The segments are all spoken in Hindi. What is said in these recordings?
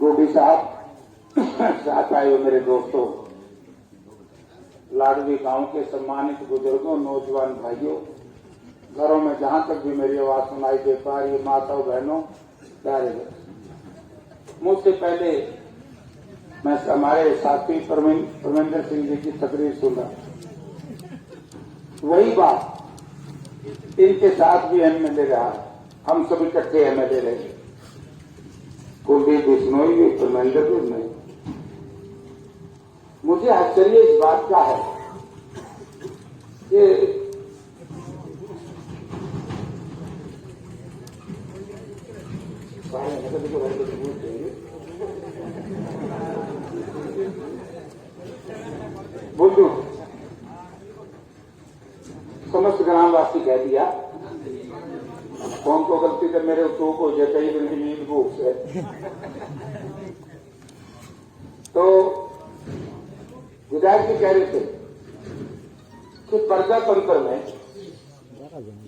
गोभी साहब, साथ आए हुए मेरे दोस्तों, लाडवी गांव के सम्मानित बुजुर्गों, नौजवान भाइयों, घरों में जहां तक भी मेरी आवाज सुनाई दे पा रही है, माताओं बहनों, प्यारे बच्चों, मुझसे पहले मैं हमारे साथी परमेंद्र सिंह जी की तकरीर सुन रहा। वही बात इनके साथ भी एमएलए रहा, हम सब इकट्ठे एमएलए रहे, कुलदीप बिश्नोई भी, परमेंद्र भी नहीं। मुझे आश्चर्य इस बात का है कि बुद्धू समस्त ग्रामवासी कह दिया, कौन को गलती तो मेरे तो को जैसे ही उनकी नींद भूख से। तो विधायक जी कह रहे थे कि पर्दा तंत्र में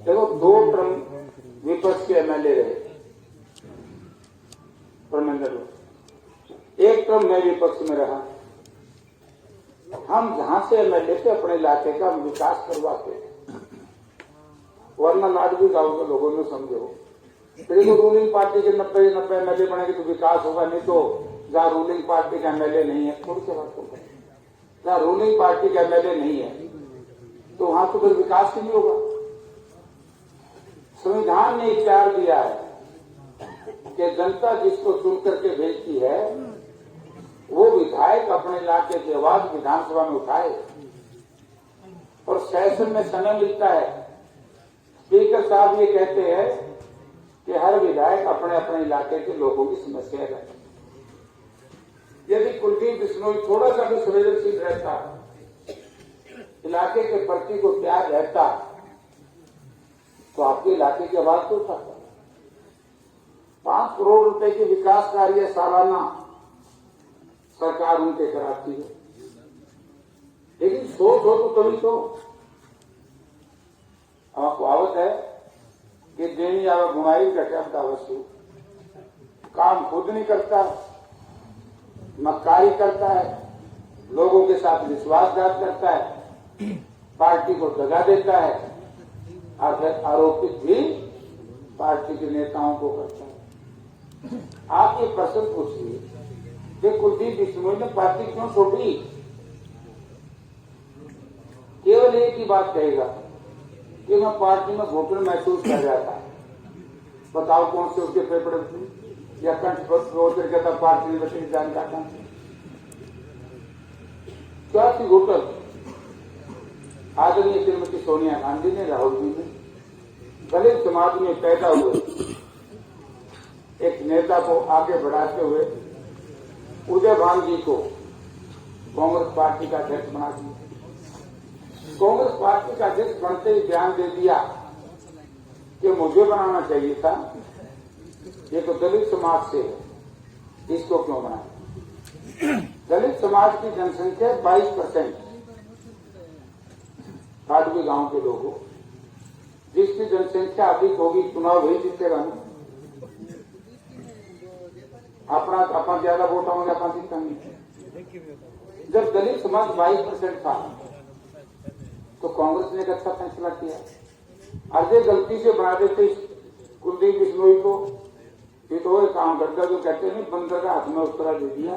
देखो 2 टर्म विपक्ष के एमएलए रहे, परमेंद्र 1 टर्म मैं विपक्ष में रहा। हम जहां से एमएलए थे अपने इलाके का विकास करवाते थे, वरना लाडवी गांव के लोगों ने समझो फिर तो रूलिंग पार्टी के 90 एमएलए बनेंगे तो विकास होगा, नहीं तो जहां रूलिंग पार्टी का एमएलए नहीं है, थोड़ी सी बात होगा, जहां रूलिंग पार्टी का एमएलए नहीं है तो वहां तो फिर विकास ही नहीं होगा। संविधान ने इख्तियार दिया है कि जनता जिसको चुन करके भेजती है वो विधायक अपने इलाके की आवाज विधानसभा में उठाए, और सेशन में समय मिलता है। स्पीकर साहब ये कहते हैं कि हर विधायक अपने अपने इलाके के लोगों की समस्या है। यदि कुलदीप बिश्नोई थोड़ा सा भी संवेदनशील रहता, इलाके के प्रति को प्यार रहता, तो आपके इलाके की आवाज तो उठाता। 5 करोड़ रुपए के विकास कार्य सालाना सरकार उनके कराती है, लेकिन सोच हो तो तभी तो। आपको आवत है कि देनी आवा गुणाई का शब्द अवश्य, काम खुद नहीं करता, मक्कारी करता है, लोगों के साथ विश्वासघात करता है, पार्टी को दगा देता है, और फिर आरोपित भी पार्टी के नेताओं को करता है। आप ये प्रश्न पूछिए कि कुलदीप बिश्नोई ने पार्टी क्यों छोड़ी? केवल एक ही बात कहेगा कि मैं पार्टी में घुटन महसूस कर रहा था। बताओ कौन से उसके पेपर या कंठ पर कहता पार्टी में जानता था क्या थी घुटन? आदरणीय श्रीमती सोनिया गांधी ने, राहुल जी ने दलित समाज में पैदा हुए एक नेता को आगे बढ़ाते हुए उदय भान जी को कांग्रेस पार्टी का अध्यक्ष बना दिया। कांग्रेस पार्टी का अध्यक्ष बनते ही बयान दे दिया कि मुझे बनाना चाहिए था, ये तो दलित समाज से है, इसको क्यों बनाया? दलित समाज की जनसंख्या 22%, लाडवी गांव के लोगों, जिसकी जनसंख्या अधिक होगी चुनाव वही जीतेगा। अपना ज्यादा वोट होंगे, अपना जीता नहीं। जब दलित समाज 22% था तो कांग्रेस ने एक अच्छा फैसला किया, अजय गलती से बना देते कुलदीप बिश्नोई को, ये तो वो काम करता जो कहते नहीं बंदर का हाथ में उस तरह दे दिया,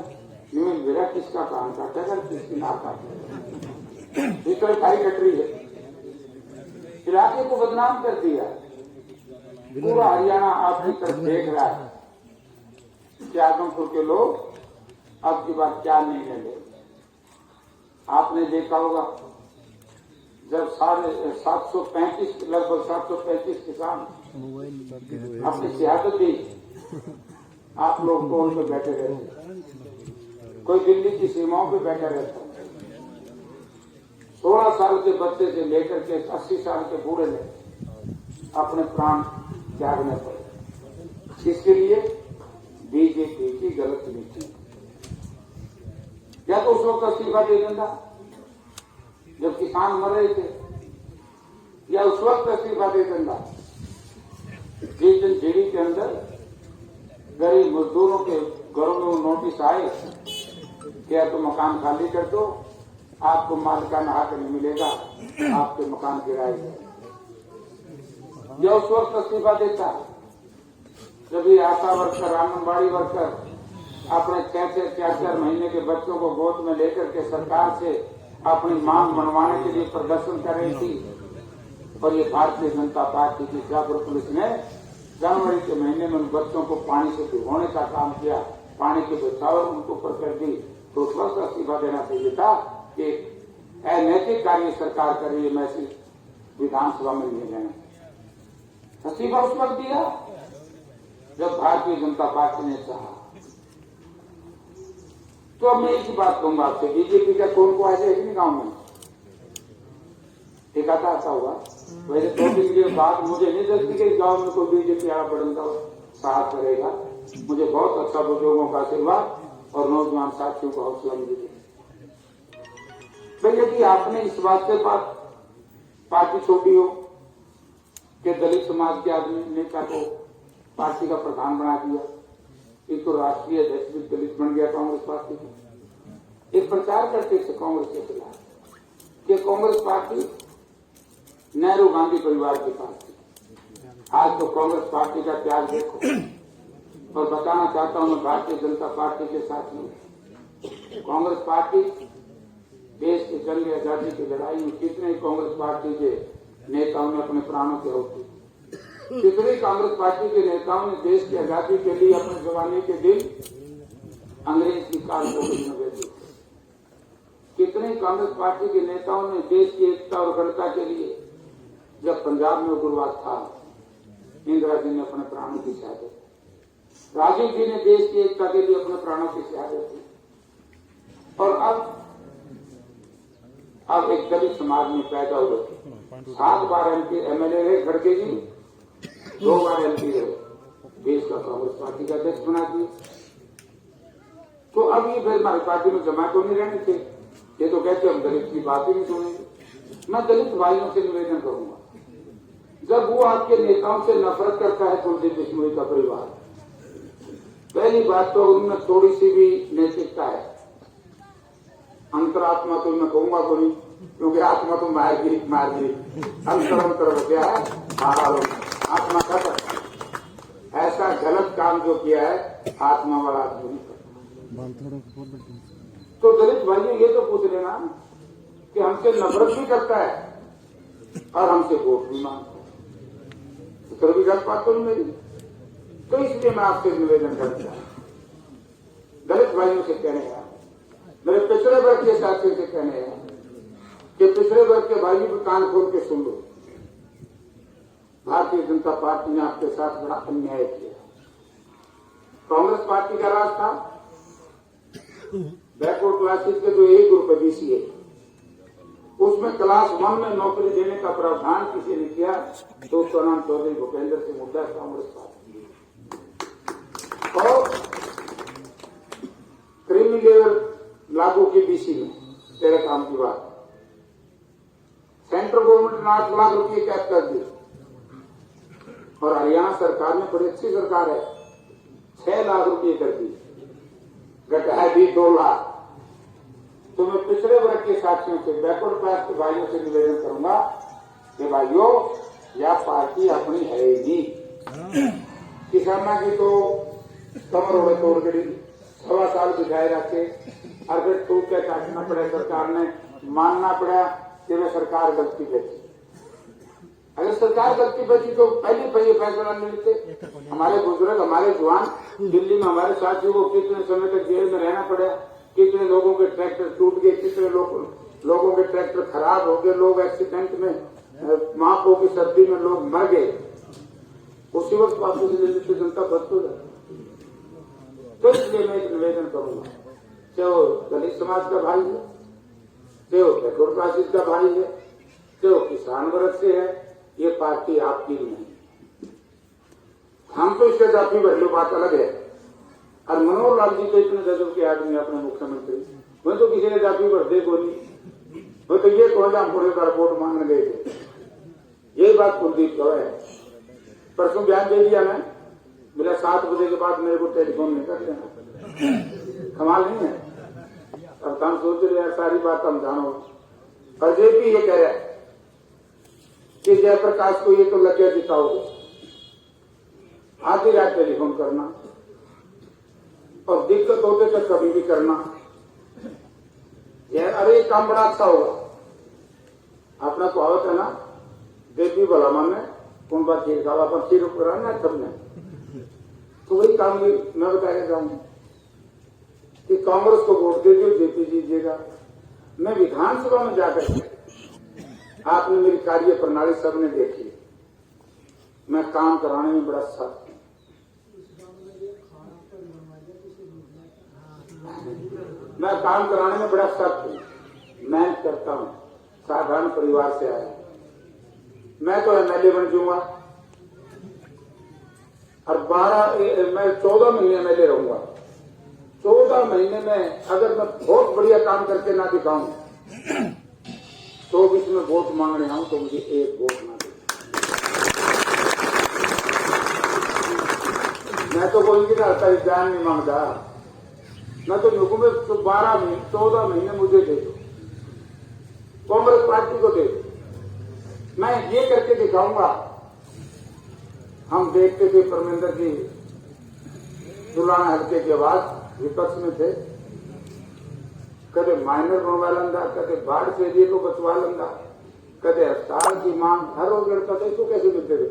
यूं मेरा किसका काम काटेगा, किसकी ना काटेगा, इस तरह खाई कट रही है, इलाके को बदनाम कर दिया। पूरा हरियाणा आपकी तरफ देख रहा है कि आजमपुर के लोग अब की बात क्या निर्णय ले। आपने देखा होगा जब 735 लगभग 735 किसान अपनी शहादत दी, आप लोग टोल पे बैठे रहते, कोई दिल्ली की सीमाओं पे बैठा रहता। 16 साल के बच्चे से लेकर के 80 साल के बूढ़े ने अपने प्राण त्यागने पड़े, किसके लिए? बीजेपी की गलत नीति। या तो उस वक्त इस्तीफा दे देता जब किसान मर रहे थे, या उस वक्त इस्तीफा दे देता जिस दिन जेडी के अंदर गरीब मजदूरों के घरों में नोटिस आए कि या तो मकान खाली कर दो, आपको मालिकाना हक नहीं मिलेगा, आपके मकान गिराए गए। यह उस वक्त इस्तीफा देता जब ये आशा वर्कर, आंगनबाड़ी वर्कर अपने 6-4 महीने के बच्चों को गोद में लेकर के सरकार से अपनी मांग मनवाने के लिए प्रदर्शन कर रही थी। और ये भारतीय जनता पार्टी की जागरूक पुलिस ने जनवरी के महीने में उन बच्चों को पानी से भिगोने का काम किया, पानी के बचाव उनको ऊपर कर दी। तो उस वक्त इस्तीफा देना चाहिए था कि अनैतिक कार्य सरकार कर रही है, मैसेज विधानसभा में नहीं लेना। इस्तीफा उस वक्त दिया जब भारतीय जनता पार्टी ने चाहा। तो अब मैं एक ही बात कहूंगा आपसे, बीजेपी का कौन को ऐसे है नहीं गांव में एक आता होगा। वैसे 2 दिन के बाद मुझे नहीं लगती कि गांव में कोई बीजेपी आड़ा बढ़ा साथ करेगा। मुझे बहुत अच्छा बुजुर्गों का आशीर्वाद और नौजवान साथियों को हौसला मिलेगी। भाई यदि आपने इस बात से पार्टी छोड़ी हो कि दलित समाज के आदमी नेता को पार्टी का प्रधान बना दिया, एक तो राष्ट्रीय अध्यक्ष भी दलित बन गया कांग्रेस पार्टी की। एक प्रचार करते थे कांग्रेस के खिलाफ कि कांग्रेस पार्टी नेहरू गांधी परिवार के पास थी। आज तो कांग्रेस पार्टी का त्याग देखो। और बताना चाहता हूं मैं भारतीय जनता पार्टी के साथ हूं। कांग्रेस पार्टी देश की जंग आजादी की लड़ाई में कितने कांग्रेस पार्टी के नेताओं ने अपने प्राणों की आहुति, कितने कांग्रेस पार्टी के नेताओं ने देश की आजादी के लिए अपने जवानी के दिन अंग्रेज की काल को दे दी। कितने कांग्रेस पार्टी के नेताओं ने देश की एकता और अखंडता के लिए, जब पंजाब में उग्रवाद था, इंदिरा जी ने अपने प्राणों की शहादत, राजीव जी ने देश की एकता के लिए अपने प्राणों की शहादत दी। और अब एक दलित समाज में पैदा हुए 7 बार एमएलए रहे खड़गे जी, 2 बार एमपी रहे, देश का कांग्रेस पार्टी का अध्यक्ष बना दिए। तो अब ये फिर हमारी पार्टी में जमा तो नहीं रहने थे। ये तो कहते हम दलित की बात ही नहीं सुनेंगे। मैं दलित भाइयों से निवेदन करूंगा, जब वो आपके नेताओं से नफरत करता है कुलदीप बिश्नोई का परिवार, पहली बात तो उनमें थोड़ी सी भी नैतिकता है। अंतरात्मा तो मैं कहूंगा को नहीं, क्योंकि आत्मा तो मार गिरी अंतर क्या है, आत्मा का करता। ऐसा गलत काम जो किया है आत्मा वाला आदमी नहीं करता। तो दलित भाइयों ये तो पूछ लेना कि हमसे नफरत भी करता है और हमसे वोट भी मांगता है, तो फिर भी गलत बात तो नहीं मेरी। तो इसलिए मैं आपसे निवेदन करता हूं, दलित भाइयों से कहने हैं, मेरे पिछड़े वर्ग के साथियों से कहने हैं कि पिछड़े वर्ग के भाइयों को कान खोल के सुन लो। भारतीय जनता पार्टी ने आपके साथ बड़ा अन्याय किया। कांग्रेस पार्टी का राज था बैकवर्ड क्लासेस के जो 1 रुपए बीसी है, उसमें क्लास 1 में नौकरी देने का प्रावधान किसी ने किया तो उसका नाम चौधरी भूपेंद्र सिंह हुड्डा कांग्रेस पार्टी। और क्रीमी लेवल लागू की बीसी में तेरे काम की बात, सेंट्रल गवर्नमेंट ने 8 लाख रुपये कैद कर दिए। और हरियाणा सरकार ने, बड़ी अच्छी सरकार है, 6 लाख रुपये कर दी, घटाया भी 2 लाख। तो मैं पिछड़े वर्ग के साथियों से, बैकवर्ड क्लास के भाइयों से निवेदन करूंगा कि भाइयों यह पार्टी अपनी है ही नहीं। किसाना की तो कमर ओढ़े तोड़ गई, 1.25 साल बिठाए रखे, और फिर टूट के काटना पड़ा, सरकार ने मानना पड़ा कि मैं सरकार गलती बची। अगर सरकार गलती बची तो पहले ये फैसला ले लेते। हमारे बुजुर्ग, हमारे जवान दिल्ली में हमारे साथियों को कितने समय तक जेल में रहना पड़ा, कितने लोगों के ट्रैक्टर टूट गए, कितने लोगों के ट्रैक्टर खराब हो गए, लोग एक्सीडेंट में, मापों की सर्दी में लोग मर गए। उसी वक्त वापस ले लेते, जनता बच हो जाती। तो इसलिए मैं एक निवेदन करूंगा, चाहे वो दलित समाज का भाई है, चाहे वो बैकवर्ड क्लासेस का भाई है, चाहे वो किसान वर्ग से है, ये पार्टी आपकी नहीं। हम तो इसके जाति भरलो बात अलग है। और मनोहर लाल जी तो इतने गजब के आदमी अपने मुख्यमंत्री, वो तो किसी ने जाति भर दे बोली, वो तो ये कहो हम पूरे का रिपोर्ट मांगने गए थे। यही बात कुलदीप कहो है। परसों बयान दे दिया मैं, मेरा 7 बजे के बाद मेरे को टेलीफोन नहीं कर देना। कमाल नहीं है। अब हम सोच रहे हैं सारी बात हम जानो, और जेपी ये कह रहा है कि जयप्रकाश को ये तो लगे जिताओगे, आधी रात टेलीफोन करना और दिक्कत होते तो कभी भी करना। यार अरे काम बड़ा अच्छा होगा, अपना कहावत है ना, देवी भला मन में कौन बात खीर खावा, पर खीर कराना सबने, तो वही काम मैं बताया जाऊंगा कि कांग्रेस को वोट दे दियो, जेपी जीजिएगा। मैं विधानसभा में जाकर, आपने मेरी कार्य प्रणाली सबने देखी, मैं काम कराने में बड़ा सख्त हूं, मैं काम कराने में बड़ा सख्त हूं, मेहनत करता हूं, साधारण परिवार से आया। मैं तो एमएलए बन जाऊंगा और 14 महीने एमएलए रहूंगा। 14 महीने में अगर मैं बहुत बढ़िया काम करके ना दिखाऊं, 24 में वोट मांगने आऊं तो मुझे एक वोट ना दे। मैं तो कोई की जान नहीं मांगता, मैं तो लोगों में 14 महीने मुझे दे दो, कांग्रेस पार्टी को दे दो, मैं ये करके दिखाऊंगा। हम देखते थे परमेंद्र जी दुलाना हल्के की आवाज विपक्ष में थे, कदे माइनर बनवा लेंदा, कदे बाढ़ से जी को बचवा लेंदा, कदे अस्पताल की मांग हर रोज लड़ता था, तो कैसे मिलते थे?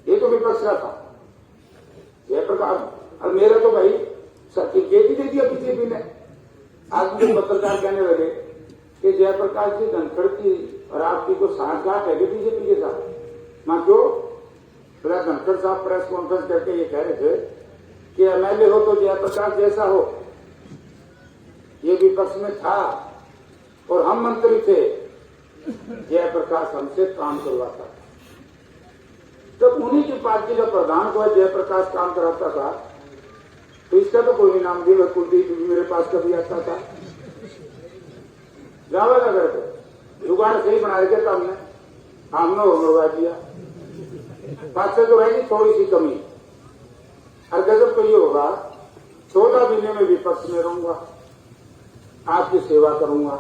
ये तो विपक्ष का था जयप्रकाश। और मेरा तो भाई सर्टिफिकेट ही दे दिया बीजेपी ने। आज मुझे पत्रकार कहने लगे कि जयप्रकाश जी धनखड़ की और आपकी को सांठगांठ है बीजेपी के साथ। मैं क्यों? फिर धनखड़ साहब प्रेस कॉन्फ्रेंस करके ये कह रहे थे कि एमएलए हो तो जयप्रकाश जैसा हो। ये विपक्ष में था और हम मंत्री थे, जयप्रकाश हमसे काम करवाता था। जब उन्हीं की पार्टी का प्रधान को जयप्रकाश काम कराता था, तो इसका तो कोई नाम दिया। कुलदीप भी मेरे पास कभी आता था, जावा नगर पे जुगाड़ सही बनाया गया था हमने होगा दिया। बात से तो रहेगी थोड़ी सी कमी। और गजब तो ये होगा, 14 महीने में विपक्ष में रहूंगा, आपकी सेवा करूंगा,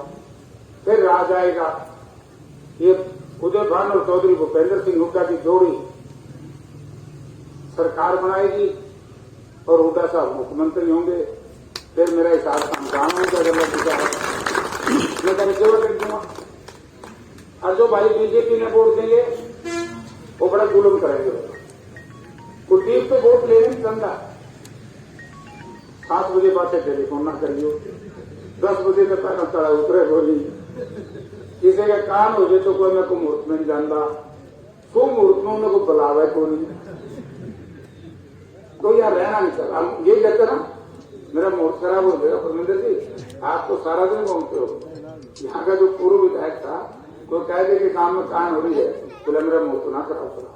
फिर राज आएगा। ये उदय भान और चौधरी भूपेंद्र सिंह हुड्डा की जोड़ी सरकार बनाएगी और हुड्डा साहब मुख्यमंत्री होंगे। फिर मेरा हिसाब काम होगा, अगर मैं तेरी सेवा कर दूंगा। और जो भाई बीजेपी ने वोट देंगे वो बड़ा जुल्म करेंगे। कुलदीप पे वोट लेने में चंदा 7 बजे बाद से टेलीफोन ना करियो, 10 बजे तक पहले चढ़ा उतरे बोली, किसी का कान हो जाए तो कोई मैं को मुहूर्त में नहीं जानता, सो मुहूर्त में उन्हें को बुलावे को नहीं, तो यार रहना नहीं चला। हम ये कहते ना, मेरा मुहूर्त खराब हो गया। परमेंद्र जी आप तो सारा दिन घूमते हो, यहाँ का जो पूर्व विधायक था कोई कह दे कि काम में कान हो रही है, बोले मेरा मुहूर्त ना खराब करा।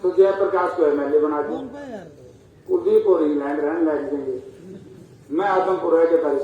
तो जयप्रकाश को एमएलए बना दी, कुलदीप और इंग्लैंड रहने लग जाएंगे, मैं आदमपुर रह के तारीख